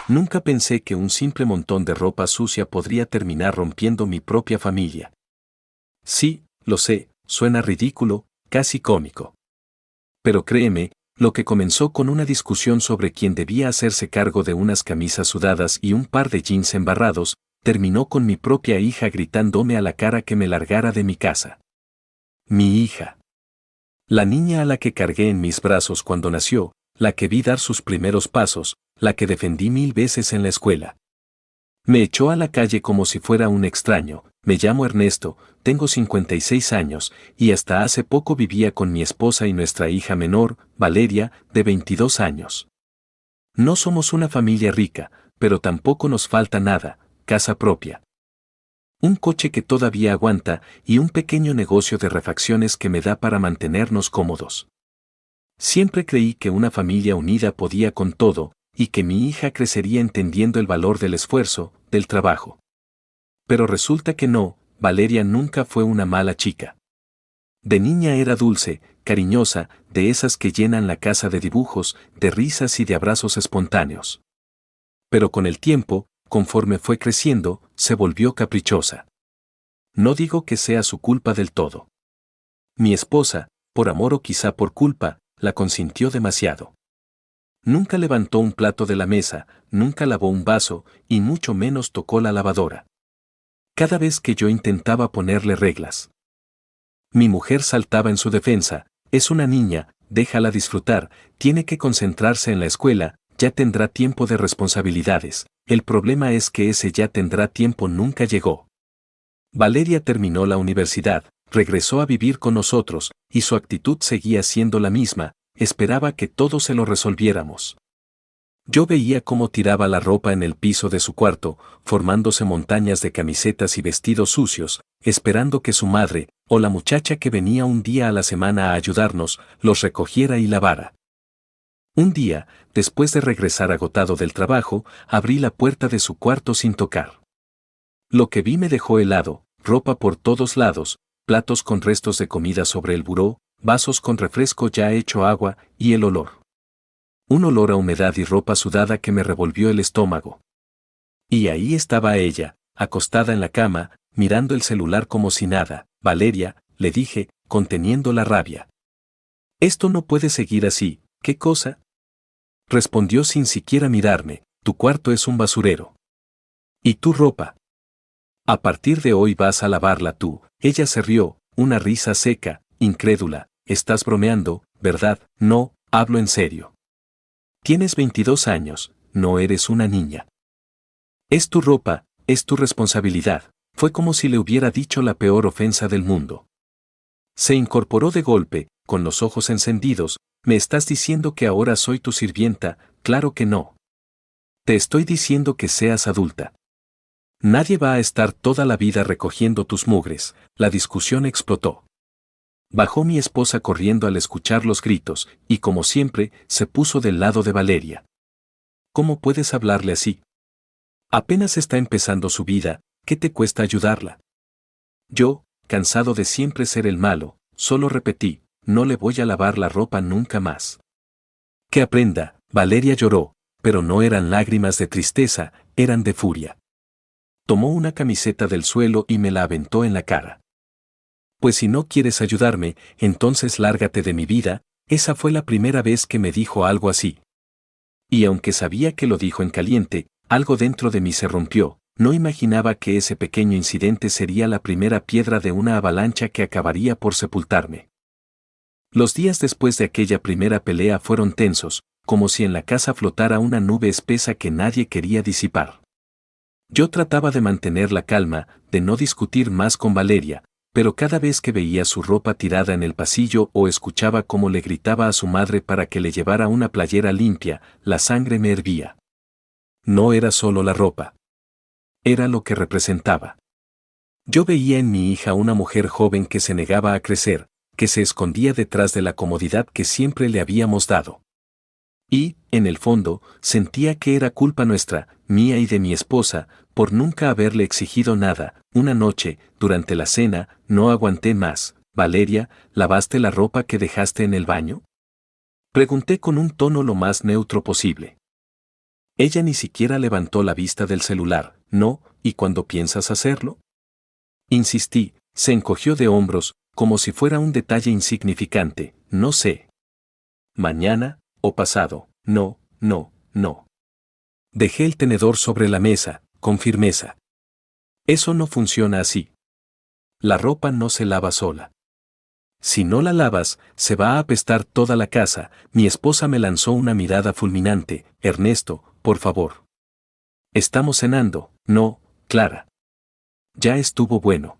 Nunca pensé que un simple montón de ropa sucia podría terminar rompiendo mi propia familia. Sí, lo sé, suena ridículo, casi cómico. Pero créeme, lo que comenzó con una discusión sobre quién debía hacerse cargo de unas camisas sudadas y un par de jeans embarrados, terminó con mi propia hija gritándome a la cara que me largara de mi casa. Mi hija. La niña a la que cargué en mis brazos cuando nació, la que vi dar sus primeros pasos, la que defendí 1000 veces en la escuela. Me echó a la calle como si fuera un extraño. Me llamo Ernesto, tengo 56 años, y hasta hace poco vivía con mi esposa y nuestra hija menor, Valeria, de 22 años. No somos una familia rica, pero tampoco nos falta nada, casa propia. Un coche que todavía aguanta y un pequeño negocio de refacciones que me da para mantenernos cómodos. Siempre creí que una familia unida podía con todo, y que mi hija crecería entendiendo el valor del esfuerzo, del trabajo. Pero resulta que no, Valeria nunca fue una mala chica. De niña era dulce, cariñosa, de esas que llenan la casa de dibujos, de risas y de abrazos espontáneos. Pero con el tiempo, conforme fue creciendo, se volvió caprichosa. No digo que sea su culpa del todo. Mi esposa, por amor o quizá por culpa, la consintió demasiado. Nunca levantó un plato de la mesa, nunca lavó un vaso, y mucho menos tocó la lavadora. Cada vez que yo intentaba ponerle reglas, mi mujer saltaba en su defensa: es una niña, déjala disfrutar, tiene que concentrarse en la escuela, ya tendrá tiempo de responsabilidades. El problema es que ese ya tendrá tiempo nunca llegó. Valeria terminó la universidad, regresó a vivir con nosotros, y su actitud seguía siendo la misma: esperaba que todo se lo resolviéramos. Yo veía cómo tiraba la ropa en el piso de su cuarto, formándose montañas de camisetas y vestidos sucios, esperando que su madre, o la muchacha que venía un día a la semana a ayudarnos, los recogiera y lavara. Un día, después de regresar agotado del trabajo, abrí la puerta de su cuarto sin tocar. Lo que vi me dejó helado: ropa por todos lados, platos con restos de comida sobre el buró, vasos con refresco ya hecho agua, y el olor. Un olor a humedad y ropa sudada que me revolvió el estómago. Y ahí estaba ella, acostada en la cama, mirando el celular como si nada. Valeria, le dije, conteniendo la rabia. Esto no puede seguir así. ¿Qué cosa? Respondió sin siquiera mirarme: tu cuarto es un basurero. ¿Y tu ropa? A partir de hoy vas a lavarla tú. Ella se rió, una risa seca, incrédula. Estás bromeando, ¿verdad? No, hablo en serio. Tienes 22 años, no eres una niña. Es tu ropa, es tu responsabilidad. Fue como si le hubiera dicho la peor ofensa del mundo. Se incorporó de golpe, con los ojos encendidos. ¿Me estás diciendo que ahora soy tu sirvienta? Claro que no. Te estoy diciendo que seas adulta. Nadie va a estar toda la vida recogiendo tus mugres. La discusión explotó. Bajó mi esposa corriendo al escuchar los gritos, y como siempre, se puso del lado de Valeria. ¿Cómo puedes hablarle así? Apenas está empezando su vida, ¿qué te cuesta ayudarla? Yo, cansado de siempre ser el malo, solo repetí: no le voy a lavar la ropa nunca más. Que aprenda. Valeria lloró, pero no eran lágrimas de tristeza, eran de furia. Tomó una camiseta del suelo y me la aventó en la cara. Pues si no quieres ayudarme, entonces lárgate de mi vida. Esa fue la primera vez que me dijo algo así. Y aunque sabía que lo dijo en caliente, algo dentro de mí se rompió. No imaginaba que ese pequeño incidente sería la primera piedra de una avalancha que acabaría por sepultarme. Los días después de aquella primera pelea fueron tensos, como si en la casa flotara una nube espesa que nadie quería disipar. Yo trataba de mantener la calma, de no discutir más con Valeria, pero cada vez que veía su ropa tirada en el pasillo o escuchaba cómo le gritaba a su madre para que le llevara una playera limpia, la sangre me hervía. No era solo la ropa. Era lo que representaba. Yo veía en mi hija una mujer joven que se negaba a crecer, que se escondía detrás de la comodidad que siempre le habíamos dado. Y, en el fondo, sentía que era culpa nuestra, mía y de mi esposa, por nunca haberle exigido nada. Una noche, durante la cena, no aguanté más. Valeria, ¿lavaste la ropa que dejaste en el baño? Pregunté con un tono lo más neutro posible. Ella ni siquiera levantó la vista del celular. No, ¿y cuándo piensas hacerlo? Insistí, se encogió de hombros, como si fuera un detalle insignificante. No sé. Mañana, o pasado. No, no, no. Dejé el tenedor sobre la mesa, con firmeza. Eso no funciona así. La ropa no se lava sola. Si no la lavas, se va a apestar toda la casa. Mi esposa me lanzó una mirada fulminante. Ernesto, por favor. Estamos cenando. No, Clara. Ya estuvo bueno.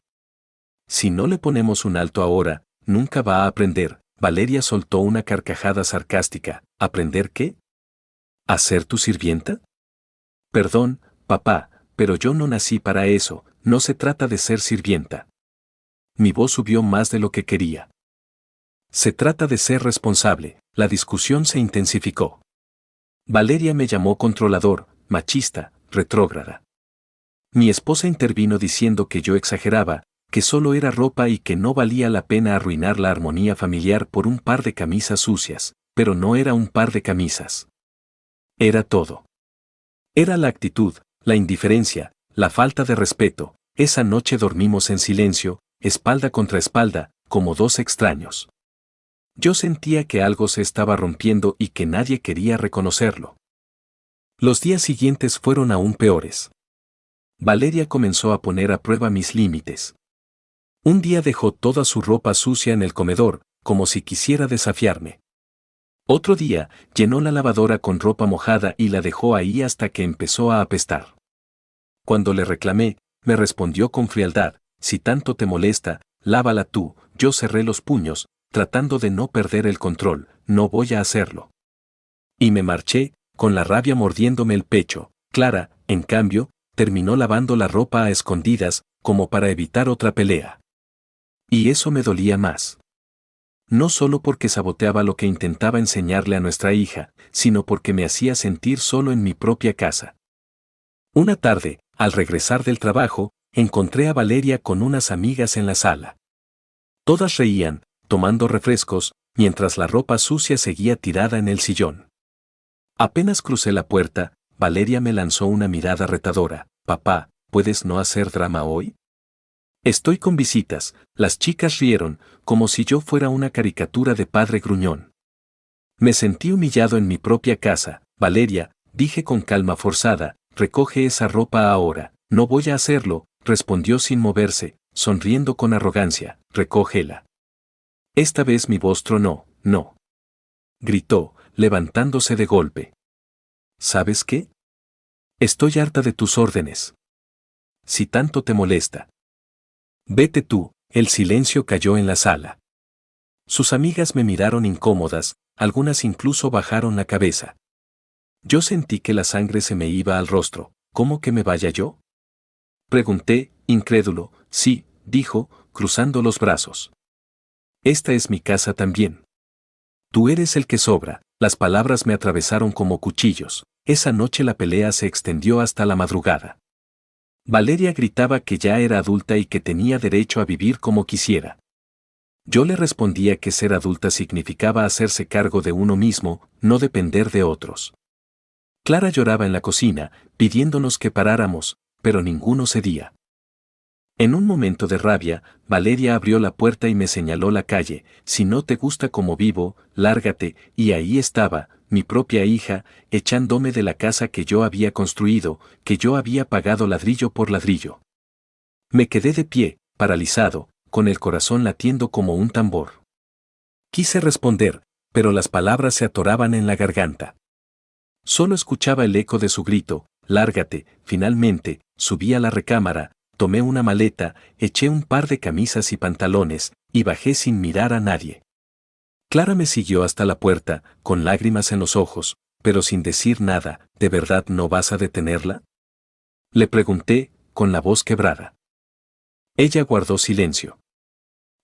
Si no le ponemos un alto ahora, nunca va a aprender. Valeria soltó una carcajada sarcástica. ¿Aprender qué? ¿A ser tu sirvienta? Perdón, papá, pero yo no nací para eso. No se trata de ser sirvienta. Mi voz subió más de lo que quería. Se trata de ser responsable. La discusión se intensificó. Valeria me llamó controlador, machista, retrógrada. Mi esposa intervino diciendo que yo exageraba, que solo era ropa y que no valía la pena arruinar la armonía familiar por un par de camisas sucias, pero no era un par de camisas. Era todo. Era la actitud, la indiferencia, la falta de respeto. Esa noche dormimos en silencio, espalda contra espalda, como dos extraños. Yo sentía que algo se estaba rompiendo y que nadie quería reconocerlo. Los días siguientes fueron aún peores. Valeria comenzó a poner a prueba mis límites. Un día dejó toda su ropa sucia en el comedor, como si quisiera desafiarme. Otro día, llenó la lavadora con ropa mojada y la dejó ahí hasta que empezó a apestar. Cuando le reclamé, me respondió con frialdad: si tanto te molesta, lávala tú. Yo cerré los puños, tratando de no perder el control. No voy a hacerlo. Y me marché, con la rabia mordiéndome el pecho. Clara, en cambio, terminó lavando la ropa a escondidas, como para evitar otra pelea. Y eso me dolía más. No solo porque saboteaba lo que intentaba enseñarle a nuestra hija, sino porque me hacía sentir solo en mi propia casa. Una tarde, al regresar del trabajo, encontré a Valeria con unas amigas en la sala. Todas reían, tomando refrescos, mientras la ropa sucia seguía tirada en el sillón. Apenas crucé la puerta, Valeria me lanzó una mirada retadora. Papá, ¿puedes no hacer drama hoy? Estoy con visitas. Las chicas rieron, como si yo fuera una caricatura de padre gruñón. Me sentí humillado en mi propia casa. Valeria, dije con calma forzada, recoge esa ropa ahora. No voy a hacerlo, respondió sin moverse, sonriendo con arrogancia. Recógela. Esta vez mi voz tronó. No. Gritó, levantándose de golpe. ¿Sabes qué? Estoy harta de tus órdenes. Si tanto te molesta. Vete tú. El silencio cayó en la sala. Sus amigas me miraron incómodas, algunas incluso bajaron la cabeza. Yo sentí que la sangre se me iba al rostro. ¿Cómo que me vaya yo? Pregunté, incrédulo. Sí, dijo, cruzando los brazos. Esta es mi casa también. Tú eres el que sobra. Las palabras me atravesaron como cuchillos. Esa noche la pelea se extendió hasta la madrugada. Valeria gritaba que ya era adulta y que tenía derecho a vivir como quisiera. Yo le respondía que ser adulta significaba hacerse cargo de uno mismo, no depender de otros. Clara lloraba en la cocina, pidiéndonos que paráramos, pero ninguno cedía. En un momento de rabia, Valeria abrió la puerta y me señaló la calle. Si no te gusta como vivo, lárgate. Y ahí estaba, mi propia hija, echándome de la casa que yo había construido, que yo había pagado ladrillo por ladrillo. Me quedé de pie, paralizado, con el corazón latiendo como un tambor. Quise responder, pero las palabras se atoraban en la garganta. Solo escuchaba el eco de su grito: lárgate. Finalmente, subí a la recámara, tomé una maleta, eché un par de camisas y pantalones, y bajé sin mirar a nadie. Clara me siguió hasta la puerta, con lágrimas en los ojos, pero sin decir nada. ¿De verdad no vas a detenerla?, le pregunté, con la voz quebrada. Ella guardó silencio.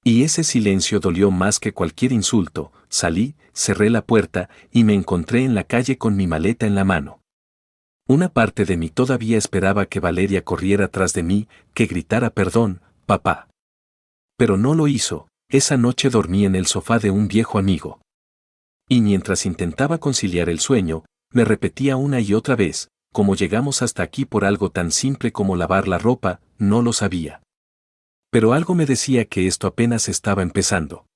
Y ese silencio dolió más que cualquier insulto. Salí, cerré la puerta, y me encontré en la calle con mi maleta en la mano. Una parte de mí todavía esperaba que Valeria corriera tras de mí, que gritara perdón, papá. Pero no lo hizo. Esa noche dormí en el sofá de un viejo amigo. Y mientras intentaba conciliar el sueño, me repetía una y otra vez: cómo llegamos hasta aquí por algo tan simple como lavar la ropa, no lo sabía. Pero algo me decía que esto apenas estaba empezando.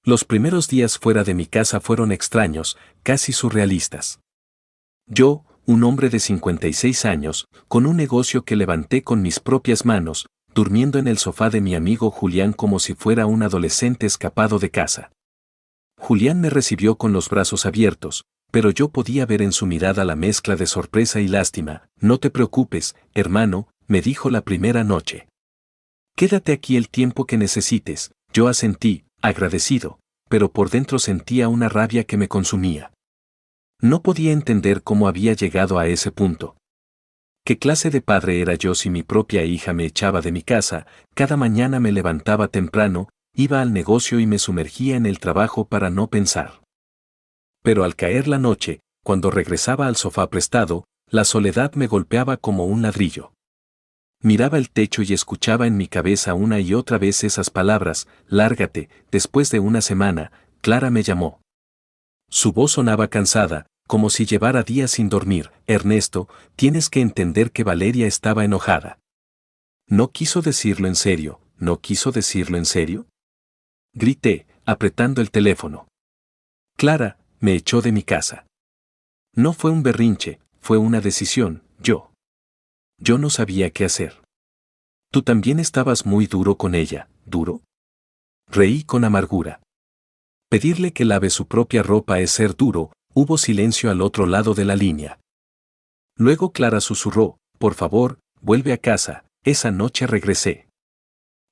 Los primeros días fuera de mi casa fueron extraños, casi surrealistas. Yo, un hombre de 56 años, con un negocio que levanté con mis propias manos, durmiendo en el sofá de mi amigo Julián como si fuera un adolescente escapado de casa. Julián me recibió con los brazos abiertos, pero yo podía ver en su mirada la mezcla de sorpresa y lástima. No te preocupes, hermano, me dijo la primera noche. Quédate aquí el tiempo que necesites. Yo asentí, agradecido, pero por dentro sentía una rabia que me consumía. No podía entender cómo había llegado a ese punto. ¿Qué clase de padre era yo si mi propia hija me echaba de mi casa? Cada mañana me levantaba temprano, iba al negocio y me sumergía en el trabajo para no pensar. Pero al caer la noche, cuando regresaba al sofá prestado, la soledad me golpeaba como un ladrillo. Miraba el techo y escuchaba en mi cabeza una y otra vez esas palabras: lárgate. Después de una semana, Clara me llamó. Su voz sonaba cansada, como si llevara días sin dormir. Ernesto, tienes que entender que Valeria estaba enojada. ¿No quiso decirlo en serio? ¿No quiso decirlo en serio? Grité, apretando el teléfono. Clara, me echó de mi casa. No fue un berrinche, fue una decisión. Yo no sabía qué hacer. Tú también estabas muy duro con ella. ¿Duro? Reí con amargura. Pedirle que lave su propia ropa es ser duro. Hubo silencio al otro lado de la línea. Luego Clara susurró: por favor, vuelve a casa. Esa noche regresé.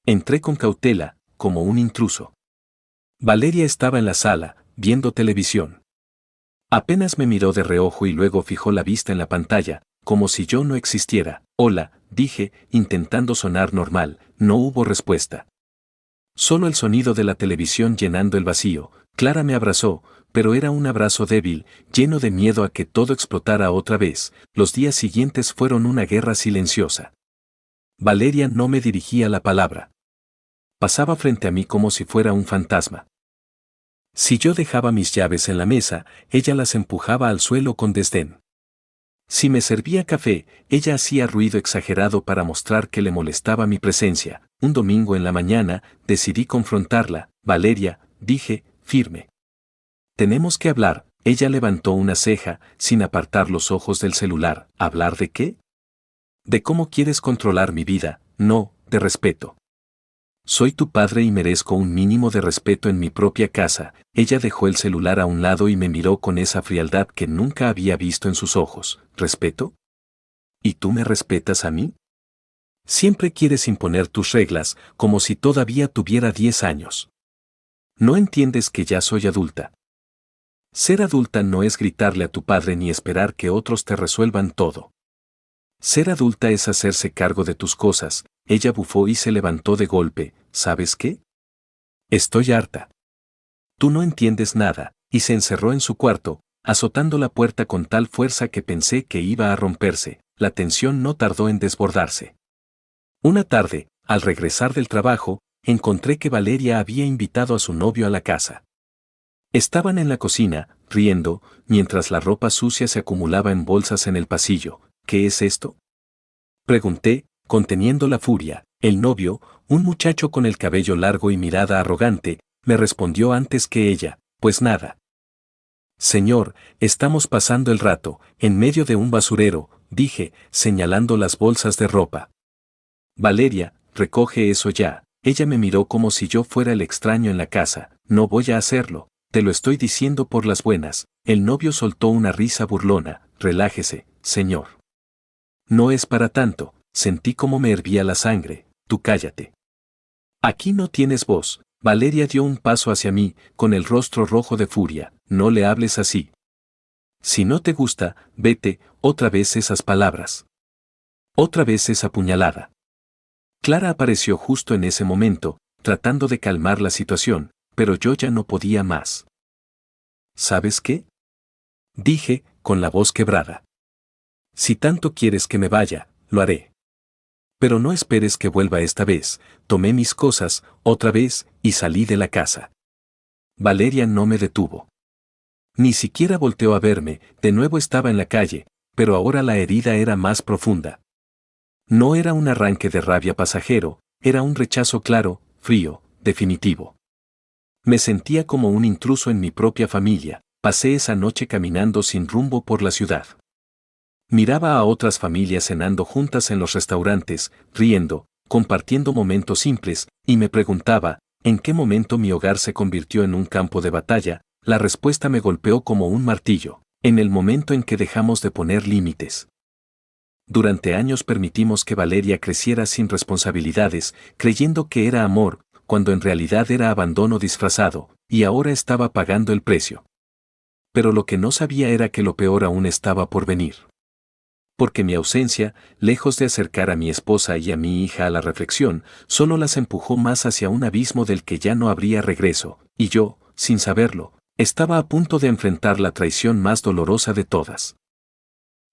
Entré con cautela, como un intruso. Valeria estaba en la sala, viendo televisión. Apenas me miró de reojo y luego fijó la vista en la pantalla, como si yo no existiera. Hola, dije, intentando sonar normal. No hubo respuesta. Solo el sonido de la televisión llenando el vacío. Clara me abrazó, pero era un abrazo débil, lleno de miedo a que todo explotara otra vez. Los días siguientes fueron una guerra silenciosa. Valeria no me dirigía la palabra. Pasaba frente a mí como si fuera un fantasma. Si yo dejaba mis llaves en la mesa, ella las empujaba al suelo con desdén. Si me servía café, ella hacía ruido exagerado para mostrar que le molestaba mi presencia. Un domingo en la mañana, decidí confrontarla. Valeria, dije, firme. Tenemos que hablar. Ella levantó una ceja, sin apartar los ojos del celular. ¿Hablar de qué? De cómo quieres controlar mi vida, no, de respeto. Soy tu padre y merezco un mínimo de respeto en mi propia casa. Ella dejó el celular a un lado y me miró con esa frialdad que nunca había visto en sus ojos. ¿Respeto? ¿Y tú me respetas a mí? Siempre quieres imponer tus reglas, como si todavía tuviera 10 años. ¿No entiendes que ya soy adulta? Ser adulta no es gritarle a tu padre ni esperar que otros te resuelvan todo. Ser adulta es hacerse cargo de tus cosas. Ella bufó y se levantó de golpe. ¿Sabes qué? Estoy harta. Tú no entiendes nada, y se encerró en su cuarto, azotando la puerta con tal fuerza que pensé que iba a romperse. La tensión no tardó en desbordarse. Una tarde, al regresar del trabajo, encontré que Valeria había invitado a su novio a la casa. Estaban en la cocina, riendo, mientras la ropa sucia se acumulaba en bolsas en el pasillo. ¿Qué es esto?, pregunté, conteniendo la furia. El novio, un muchacho con el cabello largo y mirada arrogante, me respondió antes que ella: pues nada. Señor, estamos pasando el rato, en medio de un basurero, dije, señalando las bolsas de ropa. Valeria, recoge eso ya. Ella me miró como si yo fuera el extraño en la casa. No voy a hacerlo, te lo estoy diciendo por las buenas. El novio soltó una risa burlona. Relájese, señor. No es para tanto. Sentí como me hervía la sangre. Tú cállate. Aquí no tienes voz. Valeria dio un paso hacia mí, con el rostro rojo de furia. No le hables así. Si no te gusta, vete. Otra vez esas palabras. Otra vez esa puñalada. Clara apareció justo en ese momento, tratando de calmar la situación, pero yo ya no podía más. ¿Sabes qué?, dije, con la voz quebrada. Si tanto quieres que me vaya, lo haré. Pero no esperes que vuelva esta vez. Tomé mis cosas, otra vez, y salí de la casa. Valeria no me detuvo. Ni siquiera volteó a verme. De nuevo estaba en la calle, pero ahora la herida era más profunda. No era un arranque de rabia pasajero, era un rechazo claro, frío, definitivo. Me sentía como un intruso en mi propia familia. Pasé esa noche caminando sin rumbo por la ciudad. Miraba a otras familias cenando juntas en los restaurantes, riendo, compartiendo momentos simples, y me preguntaba, ¿en qué momento mi hogar se convirtió en un campo de batalla? La respuesta me golpeó como un martillo, en el momento en que dejamos de poner límites. Durante años permitimos que Valeria creciera sin responsabilidades, creyendo que era amor, cuando en realidad era abandono disfrazado, y ahora estaba pagando el precio. Pero lo que no sabía era que lo peor aún estaba por venir. Porque mi ausencia, lejos de acercar a mi esposa y a mi hija a la reflexión, solo las empujó más hacia un abismo del que ya no habría regreso, y yo, sin saberlo, estaba a punto de enfrentar la traición más dolorosa de todas.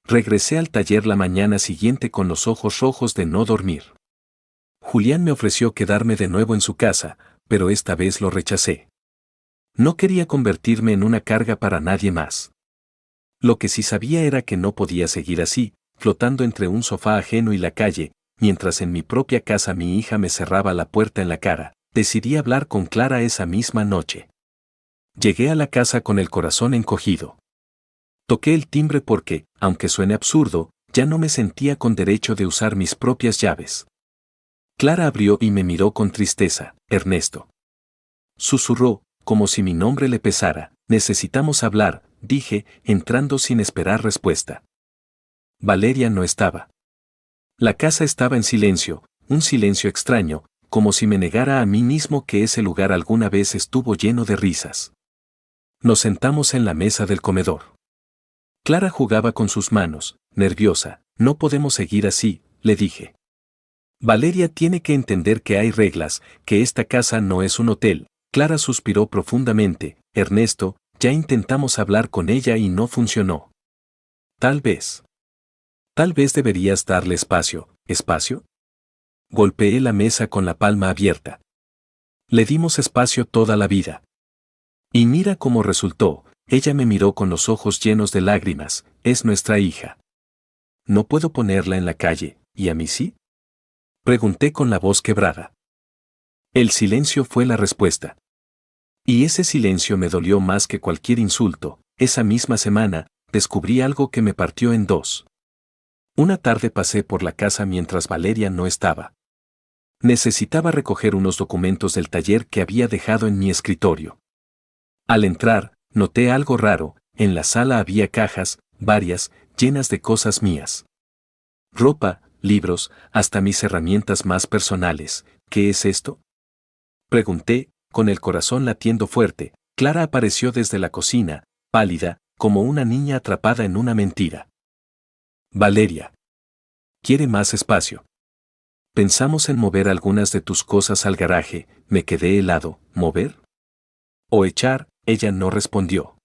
Regresé al taller la mañana siguiente con los ojos rojos de no dormir. Julián me ofreció quedarme de nuevo en su casa, pero esta vez lo rechacé. No quería convertirme en una carga para nadie más. Lo que sí sabía era que no podía seguir así, flotando entre un sofá ajeno y la calle, mientras en mi propia casa mi hija me cerraba la puerta en la cara. Decidí hablar con Clara esa misma noche. Llegué a la casa con el corazón encogido. Toqué el timbre porque, aunque suene absurdo, ya no me sentía con derecho de usar mis propias llaves. Clara abrió y me miró con tristeza. Ernesto. Susurró, como si mi nombre le pesara. Necesitamos hablar, dije, entrando sin esperar respuesta. Valeria no estaba. La casa estaba en silencio, un silencio extraño, como si me negara a mí mismo que ese lugar alguna vez estuvo lleno de risas. Nos sentamos en la mesa del comedor. Clara jugaba con sus manos, nerviosa. No podemos seguir así, le dije. Valeria tiene que entender que hay reglas, que esta casa no es un hotel. Clara suspiró profundamente. Ernesto, ya intentamos hablar con ella y no funcionó. Tal vez deberías darle espacio. ¿Espacio? Golpeé la mesa con la palma abierta. Le dimos espacio toda la vida. Y mira cómo resultó. Ella me miró con los ojos llenos de lágrimas. Es nuestra hija. ¿No puedo ponerla en la calle, y a mí sí? Pregunté con la voz quebrada. El silencio fue la respuesta. Y ese silencio me dolió más que cualquier insulto. Esa misma semana, descubrí algo que me partió en dos. Una tarde pasé por la casa mientras Valeria no estaba. Necesitaba recoger unos documentos del taller que había dejado en mi escritorio. Al entrar, noté algo raro. En la sala había cajas, varias, llenas de cosas mías. Ropa, libros, hasta mis herramientas más personales. ¿Qué es esto? Pregunté, con el corazón latiendo fuerte. Clara apareció desde la cocina, pálida, como una niña atrapada en una mentira. Valeria. ¿Quiere más espacio? Pensamos en mover algunas de tus cosas al garaje. Me quedé helado. ¿Mover? ¿O echar? Ella no respondió.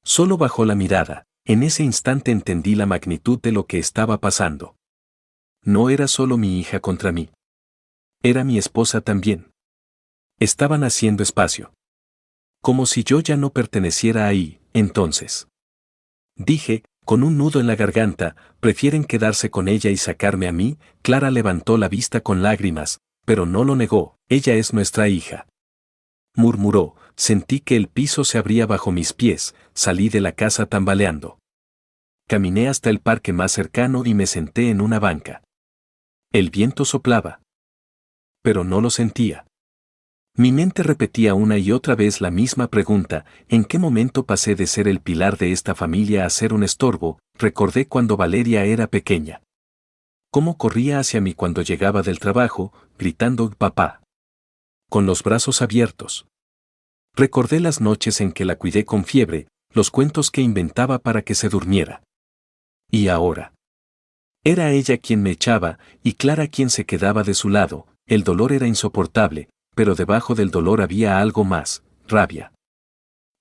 Solo bajó la mirada. En ese instante entendí la magnitud de lo que estaba pasando. No era solo mi hija contra mí. Era mi esposa también. Estaban haciendo espacio. Como si yo ya no perteneciera ahí, entonces. Dije, con un nudo en la garganta, prefieren quedarse con ella y sacarme a mí. Clara levantó la vista con lágrimas, pero no lo negó. Ella es nuestra hija. Murmuró, sentí que el piso se abría bajo mis pies, salí de la casa tambaleando. Caminé hasta el parque más cercano y me senté en una banca. El viento soplaba. Pero no lo sentía. Mi mente repetía una y otra vez la misma pregunta, ¿en qué momento pasé de ser el pilar de esta familia a ser un estorbo? Recordé cuando Valeria era pequeña. Cómo corría hacia mí cuando llegaba del trabajo, gritando «papá», con los brazos abiertos. Recordé las noches en que la cuidé con fiebre, los cuentos que inventaba para que se durmiera. Y ahora. Era ella quien me echaba, y Clara quien se quedaba de su lado. El dolor era insoportable, pero debajo del dolor había algo más, rabia.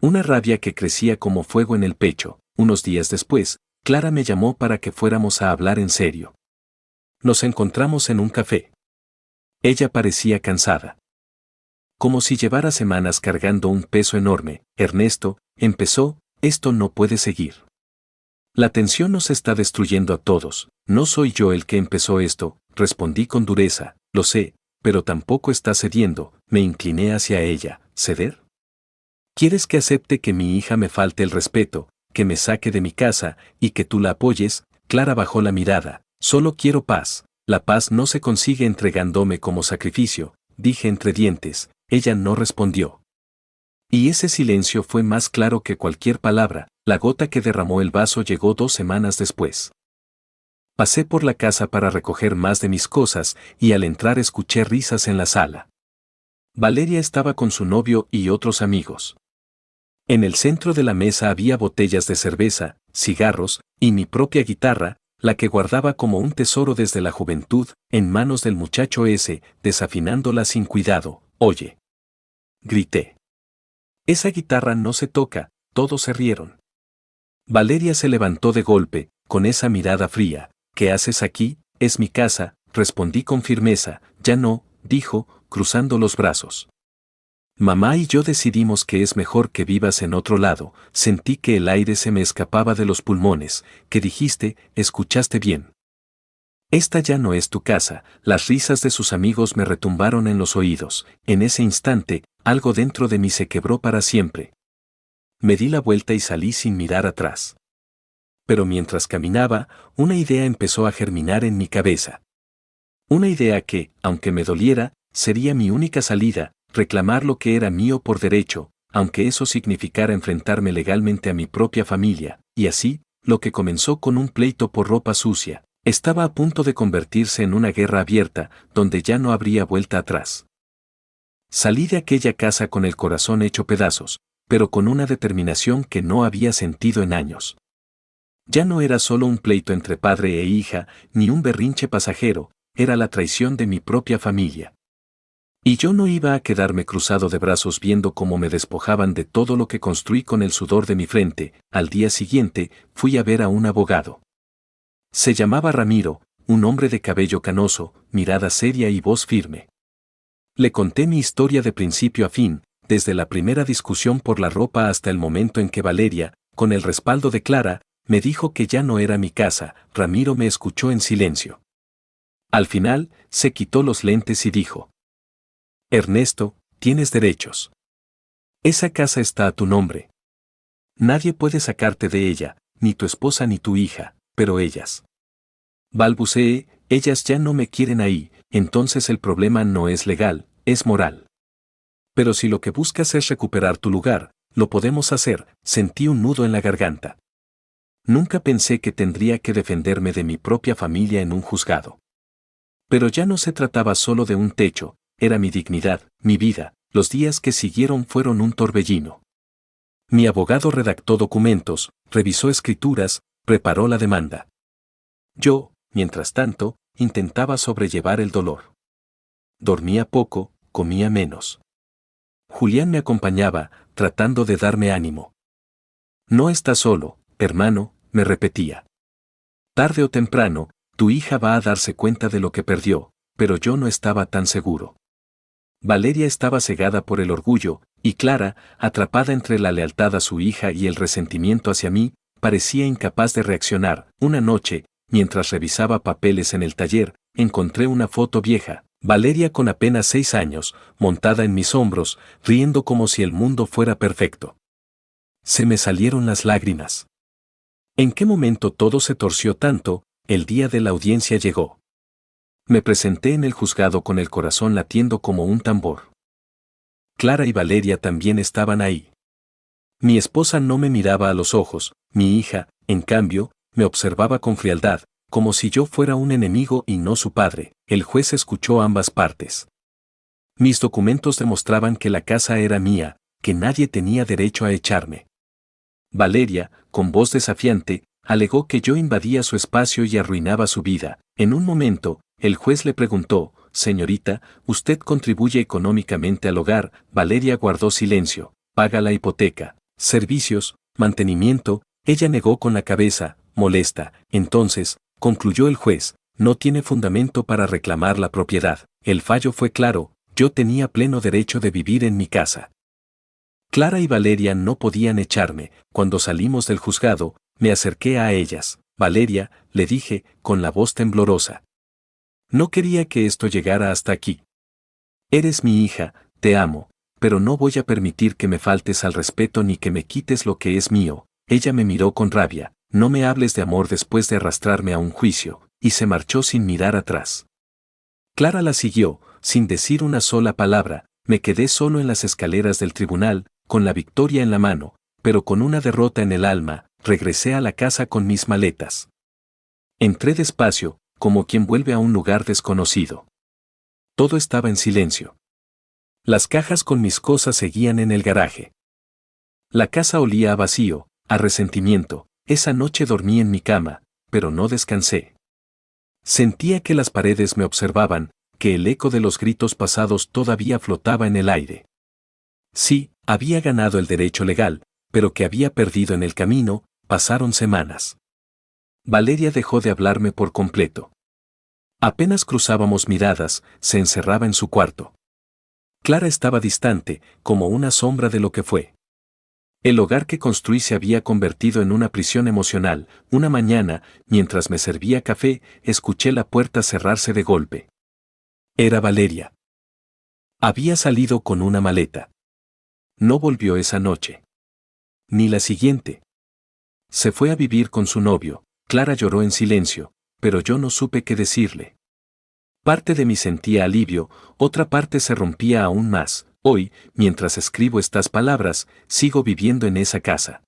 Una rabia que crecía como fuego en el pecho. Unos días después, Clara me llamó para que fuéramos a hablar en serio. Nos encontramos en un café. Ella parecía cansada. Como si llevara semanas cargando un peso enorme. Ernesto, empezó, esto no puede seguir. La tensión nos está destruyendo a todos. No soy yo el que empezó esto, respondí con dureza. Lo sé, pero tampoco está cediendo. Me incliné hacia ella. ¿Ceder? ¿Quieres que acepte que mi hija me falte el respeto, que me saque de mi casa, y que tú la apoyes? Clara bajó la mirada. Solo quiero paz. La paz no se consigue entregándome como sacrificio, dije entre dientes. Ella no respondió. Y ese silencio fue más claro que cualquier palabra. La gota que derramó el vaso llegó 2 semanas después. Pasé por la casa para recoger más de mis cosas, y al entrar escuché risas en la sala. Valeria estaba con su novio y otros amigos. En el centro de la mesa había botellas de cerveza, cigarros, y mi propia guitarra, la que guardaba como un tesoro desde la juventud, en manos del muchacho ese, desafinándola sin cuidado. Oye. Grité. Esa guitarra no se toca. Todos se rieron. Valeria se levantó de golpe, con esa mirada fría. ¿Qué haces aquí? Es mi casa, respondí con firmeza. Ya no, dijo, cruzando los brazos. Mamá y yo decidimos que es mejor que vivas en otro lado. Sentí que el aire se me escapaba de los pulmones. ¿Qué dijiste? ¿Escuchaste bien? Esta ya no es tu casa. Las risas de sus amigos me retumbaron en los oídos. En ese instante, algo dentro de mí se quebró para siempre. Me di la vuelta y salí sin mirar atrás. Pero mientras caminaba, una idea empezó a germinar en mi cabeza. Una idea que, aunque me doliera, sería mi única salida, reclamar lo que era mío por derecho, aunque eso significara enfrentarme legalmente a mi propia familia, y así, lo que comenzó con un pleito por ropa sucia, estaba a punto de convertirse en una guerra abierta, donde ya no habría vuelta atrás. Salí de aquella casa con el corazón hecho pedazos, pero con una determinación que no había sentido en años. Ya no era solo un pleito entre padre e hija, ni un berrinche pasajero, era la traición de mi propia familia. Y yo no iba a quedarme cruzado de brazos viendo cómo me despojaban de todo lo que construí con el sudor de mi frente. Al día siguiente, fui a ver a un abogado. Se llamaba Ramiro, un hombre de cabello canoso, mirada seria y voz firme. Le conté mi historia de principio a fin, desde la primera discusión por la ropa hasta el momento en que Valeria, con el respaldo de Clara, me dijo que ya no era mi casa. Ramiro me escuchó en silencio. Al final, se quitó los lentes y dijo: Ernesto, tienes derechos. Esa casa está a tu nombre. Nadie puede sacarte de ella, ni tu esposa ni tu hija, pero ellas. Balbuceé, ellas ya no me quieren ahí, entonces el problema no es legal, es moral. Pero si lo que buscas es recuperar tu lugar, lo podemos hacer. Sentí un nudo en la garganta. Nunca pensé que tendría que defenderme de mi propia familia en un juzgado. Pero ya no se trataba solo de un techo, era mi dignidad, mi vida. Los días que siguieron fueron un torbellino. Mi abogado redactó documentos, revisó escrituras, preparó la demanda. Yo, mientras tanto, intentaba sobrellevar el dolor. Dormía poco, comía menos. Julián me acompañaba, tratando de darme ánimo. No estás solo, hermano, me repetía. Tarde o temprano, tu hija va a darse cuenta de lo que perdió, pero yo no estaba tan seguro. Valeria estaba cegada por el orgullo, y Clara, atrapada entre la lealtad a su hija y el resentimiento hacia mí, parecía incapaz de reaccionar. Una noche, mientras revisaba papeles en el taller, encontré una foto vieja, Valeria con apenas 6 años, montada en mis hombros, riendo como si el mundo fuera perfecto. Se me salieron las lágrimas. ¿En qué momento todo se torció tanto? El día de la audiencia llegó. Me presenté en el juzgado con el corazón latiendo como un tambor. Clara y Valeria también estaban ahí. Mi esposa no me miraba a los ojos, mi hija, en cambio, me observaba con frialdad, como si yo fuera un enemigo y no su padre. El juez escuchó ambas partes. Mis documentos demostraban que la casa era mía, que nadie tenía derecho a echarme. Valeria, con voz desafiante, alegó que yo invadía su espacio y arruinaba su vida. En un momento, el juez le preguntó: «Señorita, ¿usted contribuye económicamente al hogar?» Valeria guardó silencio. «¿Paga la hipoteca, servicios, mantenimiento?» Ella negó con la cabeza, molesta. Entonces, concluyó el juez, no tiene fundamento para reclamar la propiedad. El fallo fue claro, yo tenía pleno derecho de vivir en mi casa. Clara y Valeria no podían echarme. Cuando salimos del juzgado, Me acerqué a ellas. Valeria, le dije, con la voz temblorosa. No quería que esto llegara hasta aquí. Eres mi hija, te amo, pero no voy a permitir que me faltes al respeto ni que me quites lo que es mío. Ella me miró con rabia. No me hables de amor después de arrastrarme a un juicio, y se marchó sin mirar atrás. Clara la siguió, sin decir una sola palabra. Me quedé solo en las escaleras del tribunal, con la victoria en la mano, pero con una derrota en el alma. Regresé a la casa con mis maletas. Entré despacio, como quien vuelve a un lugar desconocido. Todo estaba en silencio. Las cajas con mis cosas seguían en el garaje. La casa olía a vacío, a resentimiento. Esa noche dormí en mi cama, pero no descansé. Sentía que las paredes me observaban, que el eco de los gritos pasados todavía flotaba en el aire. Sí, había ganado el derecho legal, pero que había perdido en el camino. Pasaron semanas. Valeria dejó de hablarme por completo. Apenas cruzábamos miradas, se encerraba en su cuarto. Clara estaba distante, como una sombra de lo que fue. El hogar que construí se había convertido en una prisión emocional. Una mañana, mientras me servía café, escuché la puerta cerrarse de golpe. Era Valeria. Había salido con una maleta. No volvió esa noche. Ni la siguiente. Se fue a vivir con su novio. Clara lloró en silencio, pero yo no supe qué decirle. Parte de mí sentía alivio, otra parte se rompía aún más. Hoy, mientras escribo estas palabras, sigo viviendo en esa casa.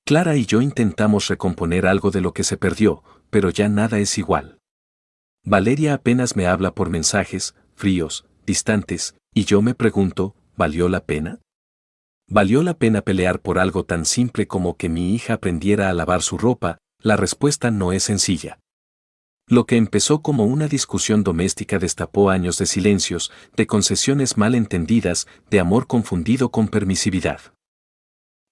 Clara y yo intentamos recomponer algo de lo que se perdió, pero ya nada es igual. Valeria apenas me habla por mensajes, fríos, distantes, y yo me pregunto, ¿valió la pena? ¿Valió la pena pelear por algo tan simple como que mi hija aprendiera a lavar su ropa? La respuesta no es sencilla. Lo que empezó como una discusión doméstica destapó años de silencios, de concesiones mal entendidas, de amor confundido con permisividad.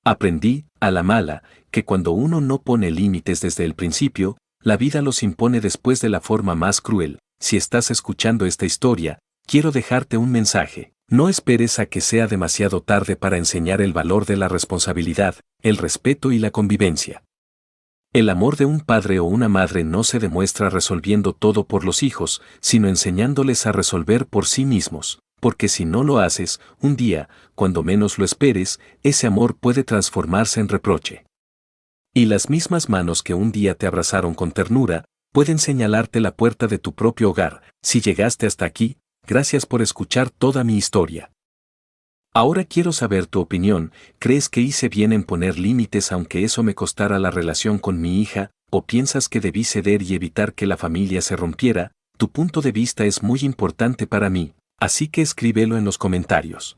Aprendí, a la mala, que cuando uno no pone límites desde el principio, la vida los impone después de la forma más cruel. Si estás escuchando esta historia, quiero dejarte un mensaje. No esperes a que sea demasiado tarde para enseñar el valor de la responsabilidad, el respeto y la convivencia. El amor de un padre o una madre no se demuestra resolviendo todo por los hijos, sino enseñándoles a resolver por sí mismos, porque si no lo haces, un día, cuando menos lo esperes, ese amor puede transformarse en reproche. Y las mismas manos que un día te abrazaron con ternura, pueden señalarte la puerta de tu propio hogar. Si llegaste hasta aquí, gracias por escuchar toda mi historia. Ahora quiero saber tu opinión. ¿Crees que hice bien en poner límites aunque eso me costara la relación con mi hija, o piensas que debí ceder y evitar que la familia se rompiera? Tu punto de vista es muy importante para mí, así que escríbelo en los comentarios.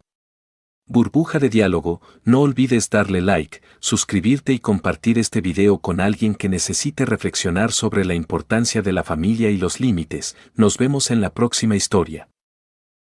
Burbuja de diálogo, no olvides darle like, suscribirte y compartir este video con alguien que necesite reflexionar sobre la importancia de la familia y los límites. Nos vemos en la próxima historia.